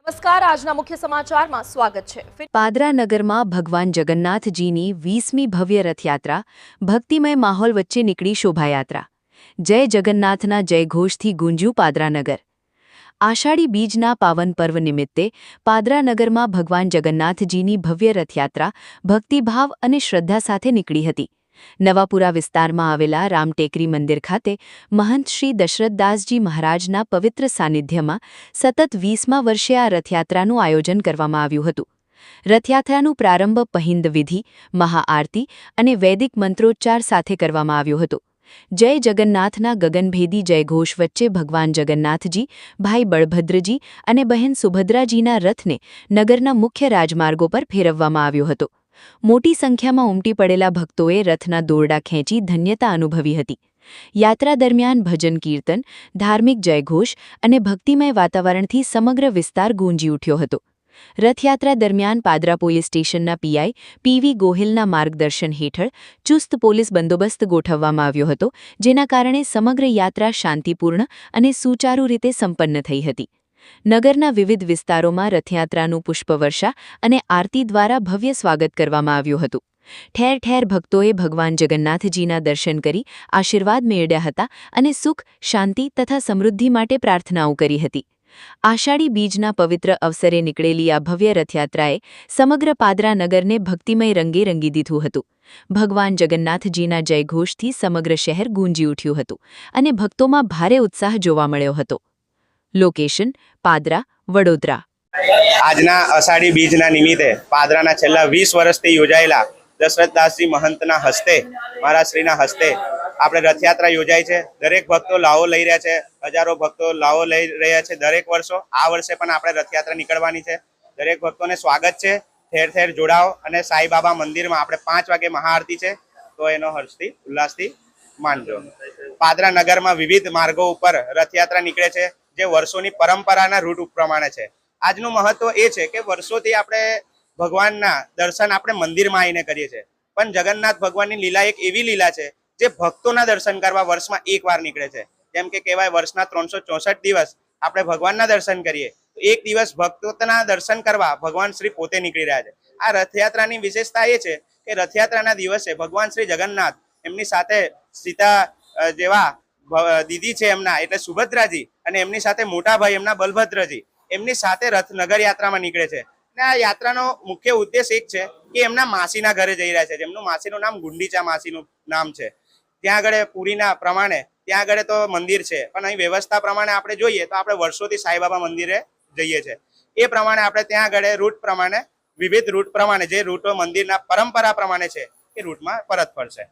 નમસ્કાર, આજના મુખ્ય સમાચારમાં સ્વાગત છે। પાદરા નગરમાં ભગવાન જગન્નાથજીની 20મી ભવ્ય રથયાત્રા ભક્તિમય માહોલ વચ્ચે નીકળી શોભાયાત્રા। જય જગન્નાથના જયઘોષથી ગુંજ્યું પાદરા નગર। આષાઢી બીજના પાવન પર્વ નિમિત્તે પાદરા નગરમાં ભગવાન જગન્નાથજીની ભવ્ય રથયાત્રા ભક્તિભાવ અને શ્રદ્ધા સાથે નીકળી હતી। નવાપુરા વિસ્તારમાં આવેલા રામટેકરી મંદિર ખાતે મહંત શ્રી દશરથદાસજી મહારાજના પવિત્ર સાનિધ્યમાં સતત 20મા વર્ષે આ રથયાત્રાનું આયોજન કરવામાં આવ્યું હતું। રથયાત્રાનું પ્રારંભ પહિંદ વિધિ, મહાઆરતી અને વૈદિક મંત્રોચ્ચાર સાથે કરવામાં આવ્યો હતો। જય જગન્નાથના ગગનભેદી જયઘોષ વચ્ચે ભગવાન જગન્નાથજી, ભાઈ બળભદ્રજી અને બહેન સુભદ્રાજીના રથને નગરના મુખ્ય રાજમાર્ગો પર ફેરવવામાં આવ્યો હતો। મોટી સંખ્યામાં ઉમટી પડેલા ભક્તોએ રથના દોરડા ખેંચી ધન્યતા અનુભવી હતી। યાત્રા દરમિયાન ભજન કીર્તન, ધાર્મિક જયઘોષ અને ભક્તિમય વાતાવરણથી સમગ્ર વિસ્તાર ગૂંજી ઉઠ્યો હતો। રથયાત્રા દરમિયાન પાદરા પોલીસ સ્ટેશનના પીઆઈ પીવી ગોહિલના માર્ગદર્શન હેઠળ ચુસ્ત પોલીસ બંદોબસ્ત ગોઠવવામાં આવ્યો હતો, જેના કારણે સમગ્ર યાત્રા શાંતિપૂર્ણ અને સુચારુ રીતે સંપન્ન થઈ હતી। નગરના વિવિધ વિસ્તારોમાં રથયાત્રાનું પુષ્પવર્ષા અને આરતી દ્વારા ભવ્ય સ્વાગત કરવામાં આવ્યું હતું। ઠેર ઠેર ભક્તોએ ભગવાન જગન્નાથજીના દર્શન કરી આશીર્વાદ મેળવ્યા હતા અને સુખ, શાંતિ તથા સમૃદ્ધિ માટે પ્રાર્થનાઓ કરી હતી। આષાઢી બીજના પવિત્ર અવસરે નીકળેલી આ ભવ્ય રથયાત્રાએ સમગ્ર પાદરા નગરને ભક્તિમય રંગે રંગી દીધું હતું। ભગવાન જગન્નાથજીના જયઘોષથી સમગ્ર શહેર ગૂંજી ઉઠ્યું હતું અને ભક્તોમાં ભારે ઉત્સાહ જોવા મળ્યો હતો। લોકેશન: પાદરા, વડોદરા। આજના અષાઢી બીજના નિમિત્તે પાદરાના છેલ્લા 20 વર્ષથી યોજાયેલા દશરથદાસજી મહંતના હસ્તે, મહારાજશ્રીના હસ્તે આપણે રથયાત્રા યોજાય છે। દરેક ભક્તો લાવો લઈ રહ્યા છે, હજારો ભક્તો લાવો લઈ રહ્યા છે દરેક વર્ષો। આ વર્ષે પણ આપણે રથયાત્રા નીકળવાની છે। દરેક ભક્તોને સ્વાગત છે। ઠેર ઠેર જોડાઓ અને સાંઈબાબા મંદિરમાં આપણે 5 વાગે મહાઆરતી છે, તો એનો હર્ષથી ઉલ્લાસથી માનજો। પાદરા નગરમાં વિવિધ માર્ગો ઉપર રથયાત્રા નીકળે છે, જે વર્ષોની પરંપરાના રૂટ પ્રમાણે છે। આજનું મહત્વ એ છે કે વર્ષોથી આપણે ભગવાનના દર્શન આપણે મંદિરમાં આવીને કરીએ છીએ, પણ જગન્નાથ ભગવાનની લીલા એક એવી લીલા છે જે ભક્તોના દર્શન કરવા વર્ષમાં એકવાર નીકળે છે। જેમ કે કહેવાય, વર્ષના 364 દિવસ આપણે ભગવાનના દર્શન કરીએ, તો એક દિવસ ભક્તોના દર્શન કરવા ભગવાન શ્રી પોતે નીકળી રહ્યા છે। આ રથયાત્રાની વિશેષતા એ છે કે રથયાત્રાના દિવસે ભગવાન શ્રી જગન્નાથ એમની સાથે સીતા જેવા દીદી છે એમના, એટલે સુભદ્રાજી, અને એમની સાથે મોટા ભાઈ એમના બલભદ્રજી, એમની સાથે રથ નગર યાત્રામાં નીકળે છે। અને આ યાત્રાનો મુખ્ય ઉદ્દેશ એક છે કે એમના માસીના ઘરે જઈ રહ્યા છે, જેમનું માસીનું નામ ગુંડીચા માસીનું નામ છે। ત્યાં આગળ પુરીના પ્રમાણે ત્યાં આગળ તો મંદિર છે, પણ અહીં વ્યવસ્થા પ્રમાણે આપણે જોઈએ તો આપણે વર્ષોથી સાંઈબાબા મંદિરે જઈએ છીએ। એ પ્રમાણે આપણે ત્યાં આગળ રૂટ પ્રમાણે, વિવિધ રૂટ પ્રમાણે જે રૂટો મંદિરના પરંપરા પ્રમાણે છે એ રૂટમાં પરત ફરશે।